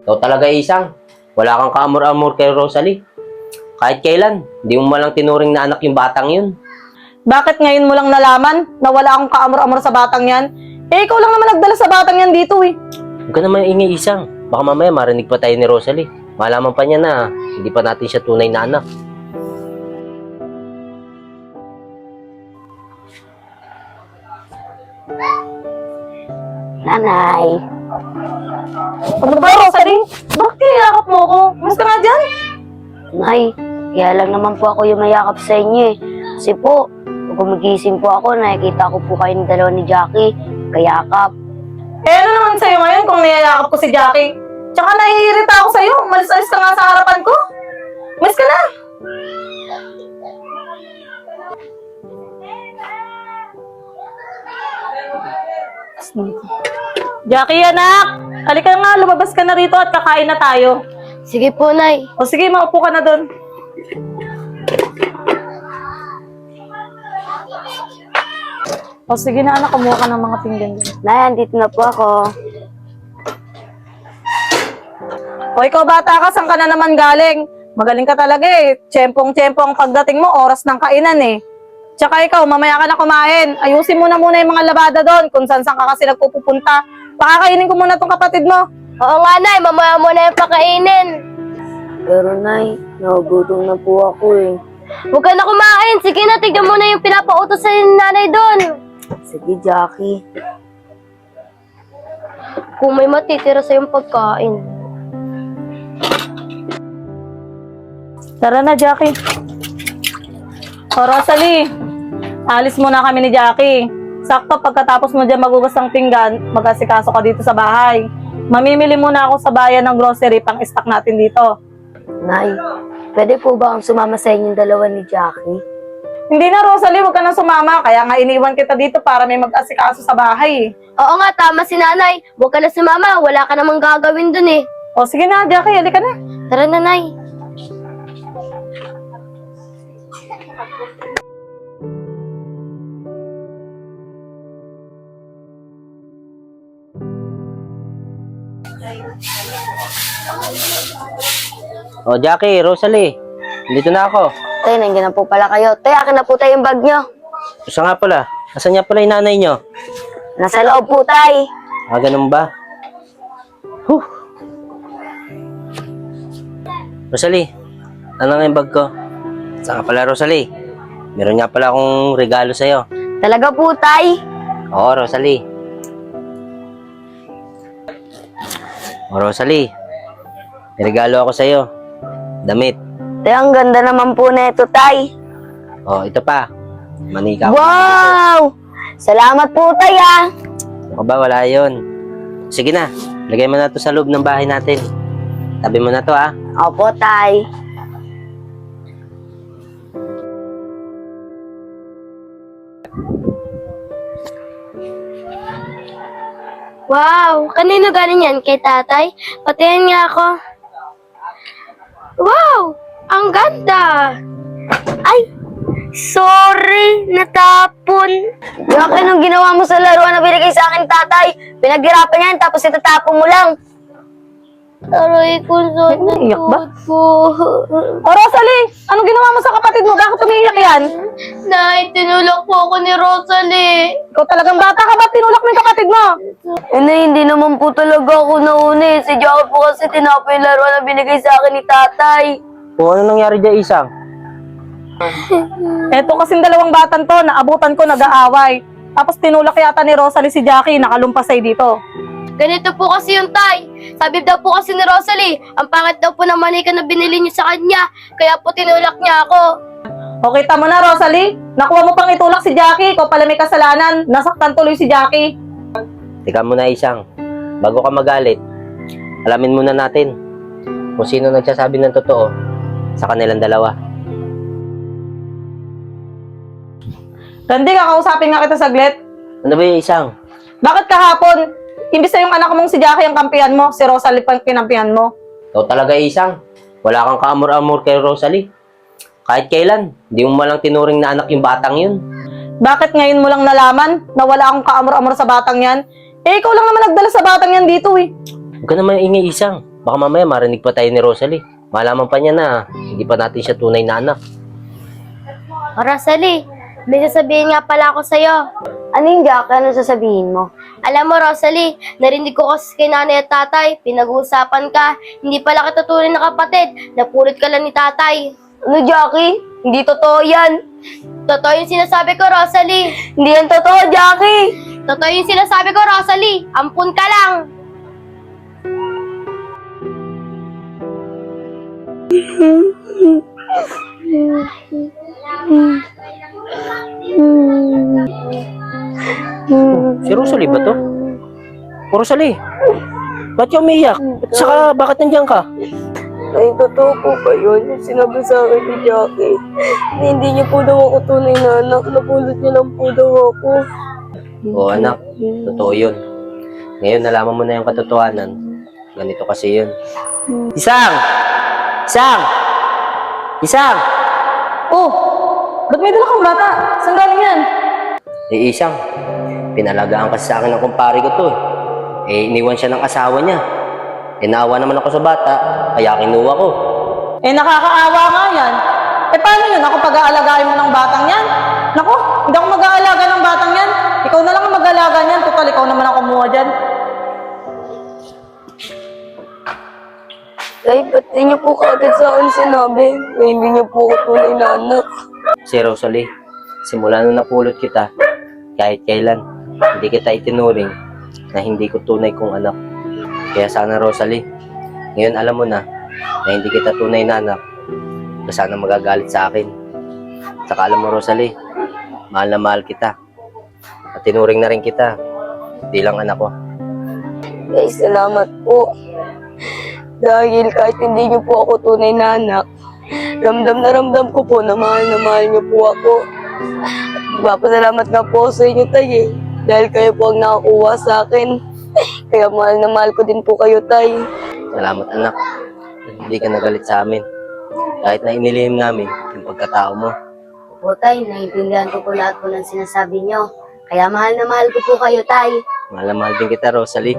Ikaw talaga isang. Wala kang kaamor-amor kay Rosalie. Kahit kailan, di mo malang tinuring na anak yung batang yun. Bakit ngayon mo lang nalaman na wala akong kaamor-amor sa batang yan? Eh, ikaw lang naman nagdala sa batang yan dito eh. Huwag ka naman ingay isang. Baka mamaya marinig pa tayo ni Rosalie. Malaman pa niya na hindi pa natin siya tunay na anak. Nanay. Ano ba, Rosalie? Bakit kiniyakap mo ako? Mas ka nga dyan? Nay, kaya lang naman po ako yung mayakap sa inyo eh. Kasi po, pag gumigising po ako, nakikita ko po kayo ng dalawa ni Jackie. Kayakap. Eh, ano naman sa'yo ngayon kung niyayakap ko si Jackie? Tsaka naiirita ako sa'yo. Malis-alis ka nga sa harapan ko. Mas ka na. Jackie, anak! Halika nga, lumabas ka na rito at kakain na tayo. Sige po, Nay. O sige, maupo ka na doon. O sige na anak, kumuha ka ng mga pinggan dyan. Nay, andito na po ako. O ikaw bata ka, saan ka na naman galing? Magaling ka talaga eh. Tsempong-tsempong pagdating mo, oras ng kainan eh. Tsaka ikaw, mamaya ka na kumain. Ayusin mo na muna yung mga labada doon kung saan ka kasi nagpupunta. Pakakainin ko muna tong kapatid mo. Oo nga, Nay. Mamaya mo na yung pakainin. Pero, Nay, nagugutom na po ako eh. Huwag ka na kumain. Sige na, tignan mo na yung pinapautos sa nanay doon. Sige, Jackie. Kung may matitira sa yung pagkain. Tara na, Jackie. O, Rosalie, alis muna kami ni Jackie. Sakto, pagkatapos mo dyan magugas ng pinggan, mag-asikaso ka dito sa bahay. Mamimili muna ako sa bayan ng grocery pang stock natin dito. Nay, pwede po ba ang sumama sa inyong dalawa ni Jackie? Hindi na, Rosalie, huwag ka nang sumama. Kaya nga iniwan kita dito para may mag-asikaso sa bahay. Oo nga, tama si nanay. Huwag ka na sumama. Wala ka namang gagawin dun eh. O, sige na, Jackie, halika na. Tara na, Nay. O Jackie, Rosalie, dito na ako. Tay, nandiyan na po pala kayo. Tay, akin na po tayo yung bag nyo. Siya nga pala, asan niya pala yung nanay niyo? Nasa loob po, Tay. Ah, ganun ba? Huh. Rosalie, ano nga yung bag ko? Saan nga pala, Rosalie? Meron nga pala akong regalo sa'yo. Talaga po, Tay. Oo, Rosalie. O, Rosalie, may regalo ako sa'yo. Damit. Tay, ang ganda naman po na ito, Tay. O, ito pa. Manika. Wow! Salamat po, Tay, ah. Ako ba? Wala yun. Sige na, lagay mo na ito sa loob ng bahay natin. Tabi mo na to, ha? Opo, Tay. Wow! Kanino galing yan? Kay tatay? Patihan nga ako. Wow! Ang ganda! Ay! Sorry! Natapon! Jackie, anong ginawa mo sa laruan na binigay sa akin, tatay? Pinaghirapan yan, tapos itatapon mo lang. Aray ko, Naiiyak ba? ko. O, Rosalie, anong ginawa mo sa kapatid mo? Bakit umiiyak yan? Nay, tinulak po ako ni Rosalie. Ikaw talagang bata ka ba? Tinulak mo yung kapatid mo? Hindi naman po talaga ako nauna eh. Si Jackie po kasi tinapon yung laruan na binigay sa akin ni tatay. O, ano nangyari dyan, Isang? Eto kasing dalawang batan to, naabutan ko, nag-aaway. Tapos tinulak yata ni Rosalie si Jackie, nakalumpasay dito. Ganito po kasi yung tay. Sabi daw po kasi ni Rosalie, ang pangit daw po ng manika na binili niyo sa kanya. Kaya po tinulak niya ako. O, kita mo na, Rosalie? Nakuha mo pang itulak si Jackie, ikaw pala may kasalanan. Nasaktan tuloy si Jackie. Teka muna, Isang. Bago ka magalit, alamin muna natin kung sino nagsasabi ng totoo sa kanilang dalawa. Randy, kakausapin nga kita saglit. Ano ba yung Isang? Bakit kahapon, imbis na yung anak mong si Jackie ang kampihan mo, si Rosalie pang kinampihan mo? Ikaw talaga, Isang. Wala kang kaamor-amor kay Rosalie. Kahit kailan, di mo malang tinuring na anak yung batang yun. Bakit ngayon mo lang nalaman na wala akong kaamor-amor sa batang yan? Eh, ikaw lang naman nagdala sa batang yan dito eh. Huwag ka naman ingay, Isang. Baka mamaya marinig pa tayo ni Rosalie. Malaman pa niya na hindi pa natin siya tunay na anak. Rosalie, may sasabihin nga pala ako sa'yo. Ano yung Jackie? Ano sasabihin mo? Alam mo, Rosalie, narinig ko kasi kay nanay at tatay, pinag-uusapan ka, hindi pala kita tunay na kapatid, napulit ka lang ni tatay. Ano, Jackie? Hindi totoo yan. Totoo yung sinasabi ko, Rosalie. Hindi yan totoo, Jackie. Totoo yung sinasabi ko, Rosalie. Ampun ka lang. Si Rosalie ba to? Rosalie, ba't ka umiiyak? At saka, bakit nandiyan ka? Ay, totoo po ba yun? Yung sinabi sa akin ni Jackie, na hindi niya po daw ako tunay na anak, napulot niya lang po daw ako. Oo anak, totoo yun. Ngayon nalaman mo na yung katotohanan. Ganito kasi yun. Isang! Isang! Isang! Oh, ba't may dala kang bata? Saan galing yan? Isang, pinalagaan kasi sa akin ng kumpare ko to eh. Iniwan siya ng asawa niya. Naawa naman ako sa bata, kaya kinuha ko. Nakakaawa nga yan. Paano yun? Ako pag-aalagaan mo ng batang yan? Naku, hindi ako mag-aalaga ng batang yan. Ikaw na lang ang mag-aalaga niyan. Total, ikaw naman ang kumuha dyan. Ay, ba't di niyo po kaagad sa akin sinabi na hindi niyo po ako tunay na anak? Si Rosalie, simula nung napulot kita, kahit kailan, hindi kita itinuring na hindi ko tunay kong anak. Kaya sana Rosalie, ngayon alam mo na hindi kita tunay na anak, kaya sana magagalit sa akin. Saka alam mo Rosalie, mahal na mahal kita. At tinuring na rin kita, hindi lang anak ko. Ay, salamat po. Dahil kahit hindi niyo po ako tunay na anak, ramdam na ramdam ko po na mahal niyo po ako. At magpapasalamat nga po sa inyo, Tay, dahil kayo po ang nakakuha sa akin. Kaya mahal na mahal ko din po kayo, Tay. Salamat anak, hindi ka nagalit sa amin. Kahit na inilihim namin yung pagkatao mo. Opo, Tay, naiintindihan ko po lahat po ng sinasabi niyo. Kaya mahal na mahal ko po kayo, Tay. Mahal na mahal din kita Rosalie.